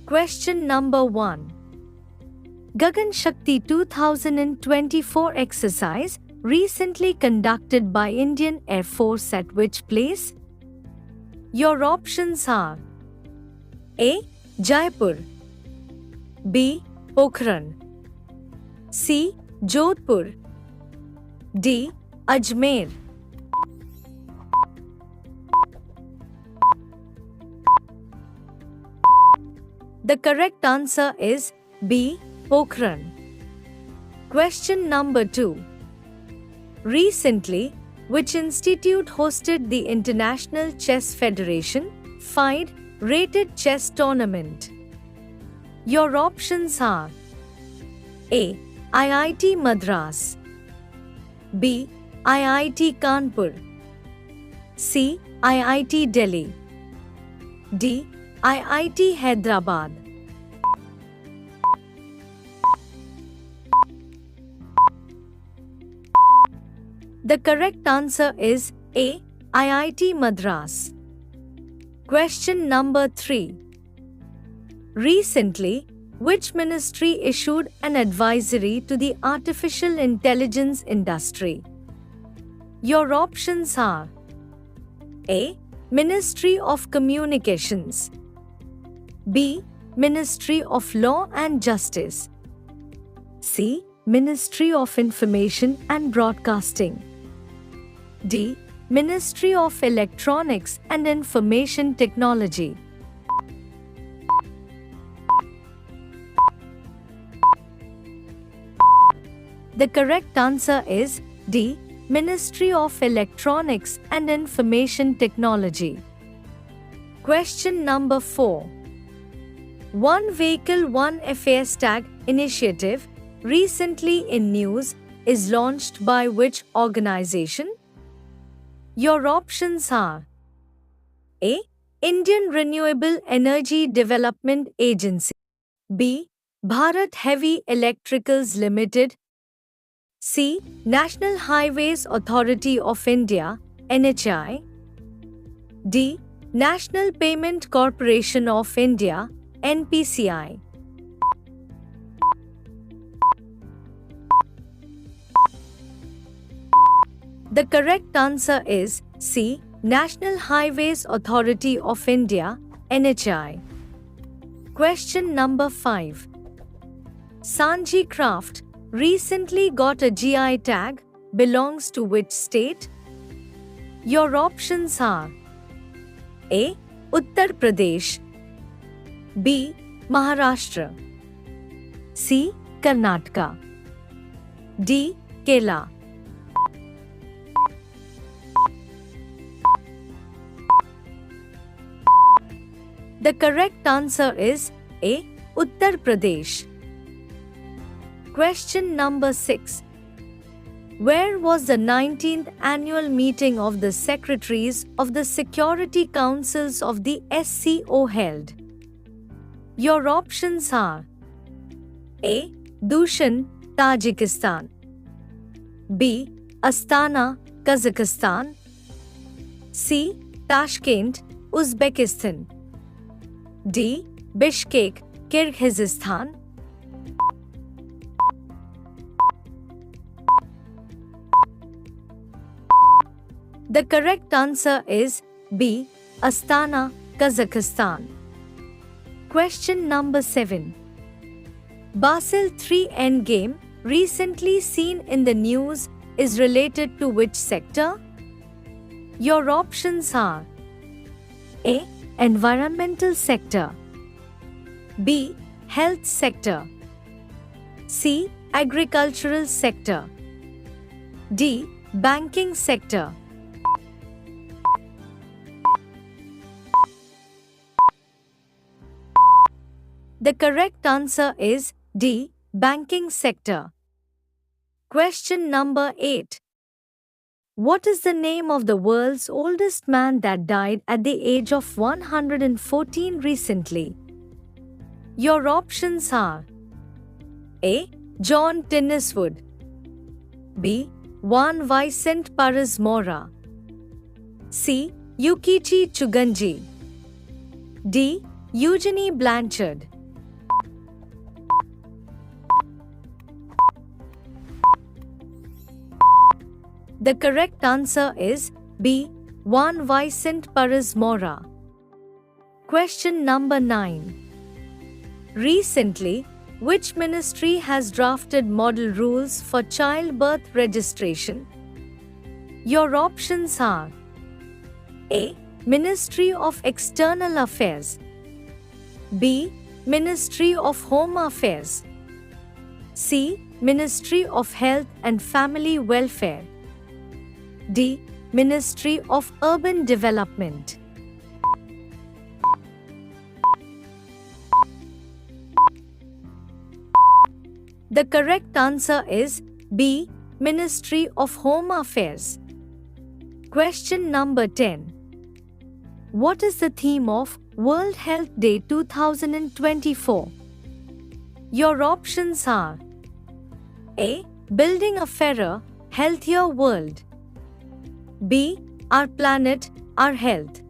Question number 1. Gagan Shakti 2024 exercise recently conducted by Indian Air Force at which place? Your options are A. Jaipur, B. Pokhran, C. Jodhpur, D. Ajmer. The correct answer is B. Pokhran. Question number 2. Recently, which institute hosted the International Chess Federation FIDE rated chess tournament? Your options are A. IIT Madras, B. IIT Kanpur, C. IIT Delhi, D. IIT Hyderabad. The correct answer is A. IIT Madras. Question number 3. Recently, which ministry issued an advisory to the artificial intelligence industry? Your options are A. Ministry of Communications, B. Ministry of Law and Justice, C. Ministry of Information and Broadcasting, D. Ministry of Electronics and Information Technology. The correct answer is D. Ministry of Electronics and Information Technology. Question number 4. One Vehicle One FAS tag initiative recently in news is launched by which organization? Your options are A. Indian Renewable Energy Development Agency, B. Bharat Heavy Electricals Limited, C. National Highways Authority of India NHAI, D. National Payment Corporation of India NPCI. The correct answer is C. National Highways Authority of India NHAI. Question number 5. Sanji Craft recently got a GI tag, belongs to which state? Your options are A. Uttar Pradesh, B. Maharashtra, C. Karnataka, D. Kerala. The correct answer is A. Uttar Pradesh. Question number 6. Where was the 19th annual meeting of the Secretaries of the Security Councils of the SCO held? Your options are A. Dushan, Tajikistan, B. Astana, Kazakhstan, C. Tashkent, Uzbekistan, D. Bishkek, Kyrgyzstan. The correct answer is B. Astana, Kazakhstan. Question number 7. Basel III Endgame, recently seen in the news, is related to which sector? Your options are A. Environmental sector, B. Health sector, C. Agricultural sector, D. Banking sector. The correct answer is D. Banking sector. Question number 8. What is the name of the world's oldest man that died at the age of 114 recently? Your options are A. John Tinniswood, B. Juan Vicente Parras Mora, C. Yukichi Chuganji, D. Eugenie Blanchard. The correct answer is B. Juan Vicente Perez Mora. Question number 9. Recently, which ministry has drafted model rules for childbirth registration? Your options are A. Ministry of External Affairs, B. Ministry of Home Affairs, C. Ministry of Health and Family Welfare, D. Ministry of Urban Development. The correct answer is B. Ministry of Home Affairs. Question number 10. What is the theme of World Health Day 2024? Your options are A. Building a fairer, healthier world, B. Our planet, our health,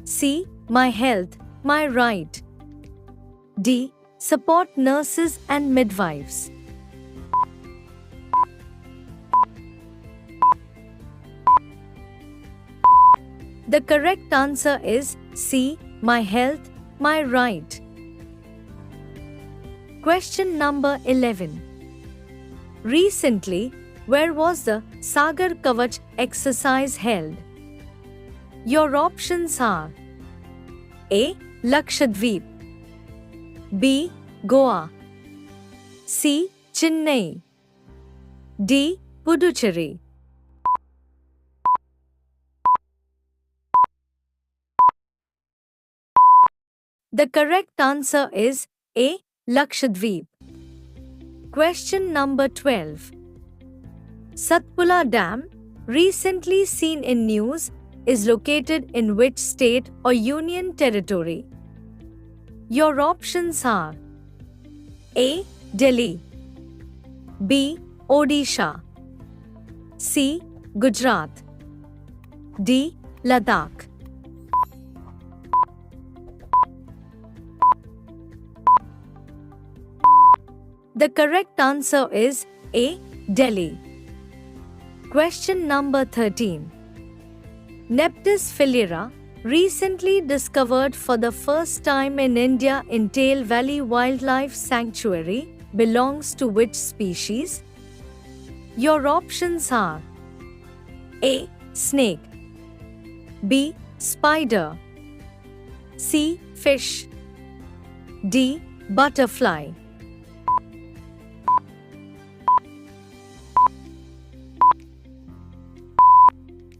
C. My health, my right, D. Support nurses and midwives. The correct answer is C. My health, my right. Question number 11. Recently, where was the Sagar Kavach exercise held? Your options are A. Lakshadweep, B. Goa, C. Chennai, D. Puducherry. The correct answer is A. Lakshadweep. Question number 12. Satpura Dam, recently seen in news, is located in which state or union territory? Your options are A. Delhi, B. Odisha, C. Gujarat, D. Ladakh. The correct answer is A. Delhi. Question number 13. Neptis filera, recently discovered for the first time in India in Tail Valley Wildlife Sanctuary, belongs to which species? Your options are A. Snake, B. Spider, C. Fish, D. Butterfly.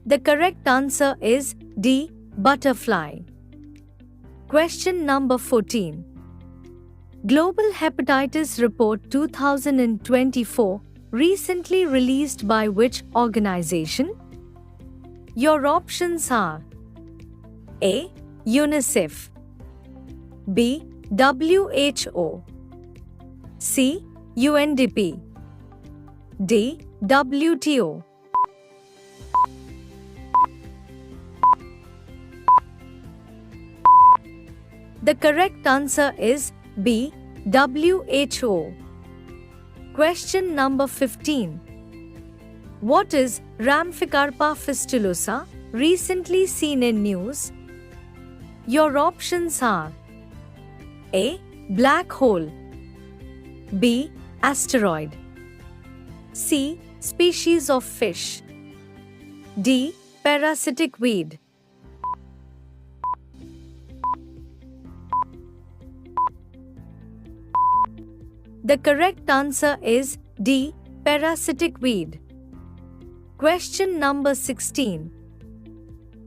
The correct answer is D. Butterfly. Question number 14. Global Hepatitis Report 2024, recently released by which organization? Your options are A. UNICEF, B. WHO, C. UNDP, D. WTO. The correct answer is B. WHO. Question number 15. What is Rhamphicharpa fistulosa, recently seen in news? Your options are A. Black hole, B. Asteroid, C. Species of fish, D. Parasitic weed. The correct answer is D. Parasitic weed. Question number 16.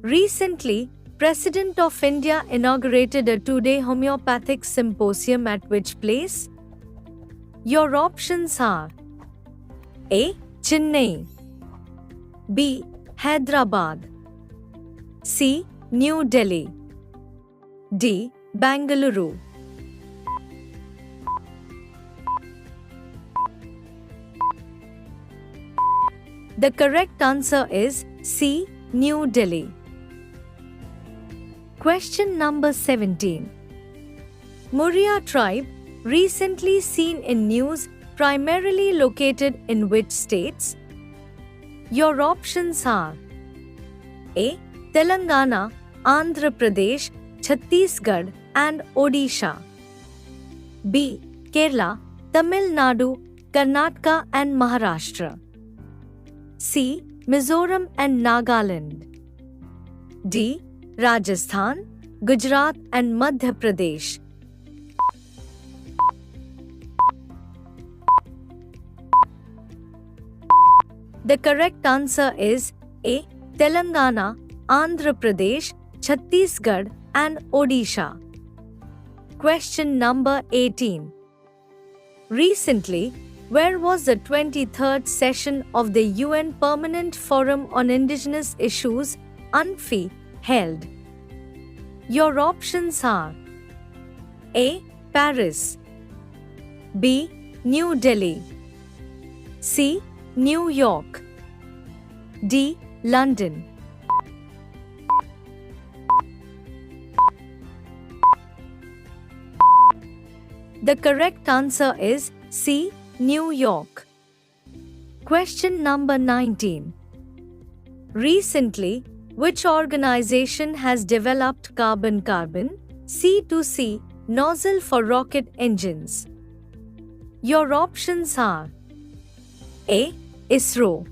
Recently, President of India inaugurated a two-day homeopathic symposium at which place? Your options are A. Chennai, B. Hyderabad, C. New Delhi, D. Bangalore. The correct answer is C. New Delhi. Question number 17. Muria tribe, recently seen in news, primarily located in which states? Your options are A. Telangana, Andhra Pradesh, Chhattisgarh, and Odisha. B. Kerala, Tamil Nadu, Karnataka, and Maharashtra. C. Mizoram and Nagaland. D. Rajasthan, Gujarat, and Madhya Pradesh. The correct answer is A. Telangana, Andhra Pradesh, Chhattisgarh, and Odisha. Question number 18. Recently, where was the 23rd session of the UN Permanent Forum on Indigenous Issues, UNFI, held? Your options are A. Paris, B. New Delhi, C. New York, D. London. The correct answer is C. New York. Question number 19. Recently, which organization has developed carbon-carbon C2C nozzle for rocket engines? Your options are A. ISRO,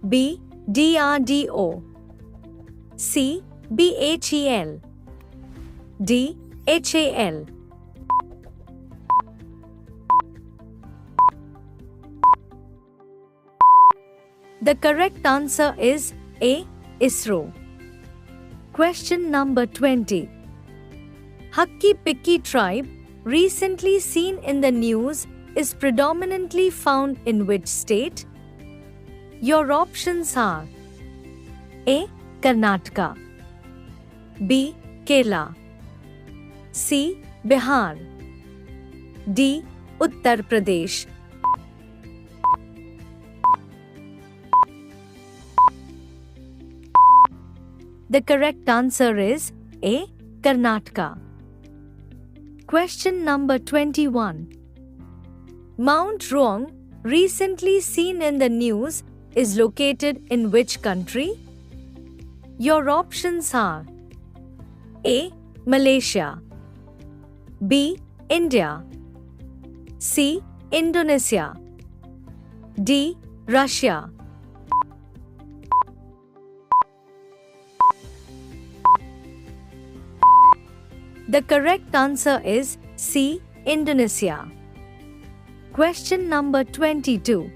B. DRDO, C. BHEL, D. HAL. The correct answer is A. ISRO. Question number 20. Hakki Pikki tribe, recently seen in the news, is predominantly found in which state? Your options are A. Karnataka, B. Kerala, C. Bihar, D. Uttar Pradesh. The correct answer is A. Karnataka. Question number 21. Mount Ruang, recently seen in the news, is located in which country? Your options are A. Malaysia, B. India, C. Indonesia, D. Russia. The correct answer is C. Indonesia. Question number 22.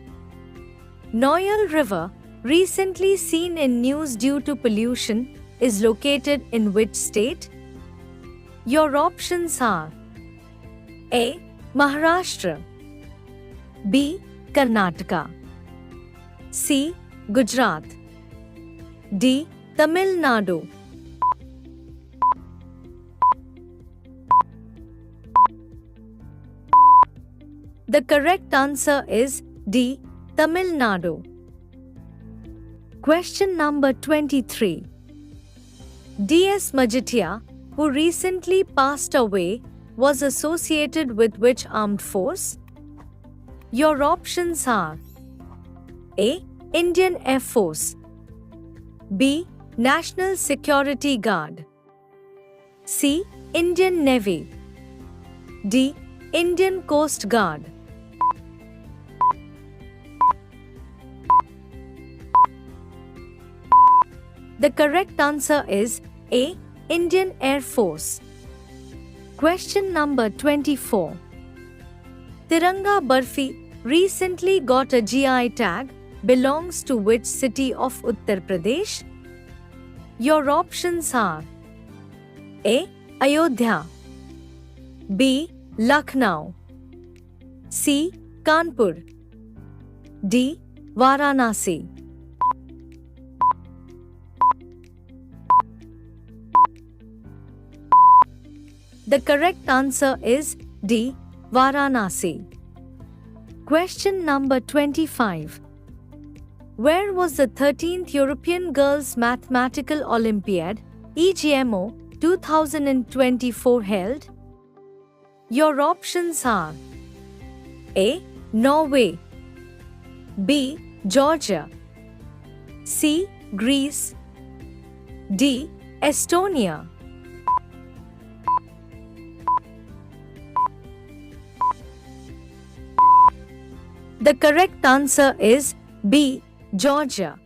Noyal River, recently seen in news due to pollution, is located in which state? Your options are A. Maharashtra, B. Karnataka, C. Gujarat, D. Tamil Nadu. The correct answer is D. Tamil Nadu. Question number 23. D.S. Majatia, who recently passed away, was associated with which armed force? Your options are A. Indian Air Force, B. National Security Guard, C. Indian Navy, D. Indian Coast Guard. The correct answer is A. Indian Air Force. Question number 24. Tiranga Barfi recently got a GI tag, belongs to which city of Uttar Pradesh? Your options are A. Ayodhya, B. Lucknow, C. Kanpur, D. Varanasi. The correct answer is D. Varanasi. Question number 25. Where was the 13th European Girls Mathematical Olympiad, EGMO, 2024 held? Your options are A. Norway, B. Georgia, C. Greece, D. Estonia. The correct answer is B. Georgia.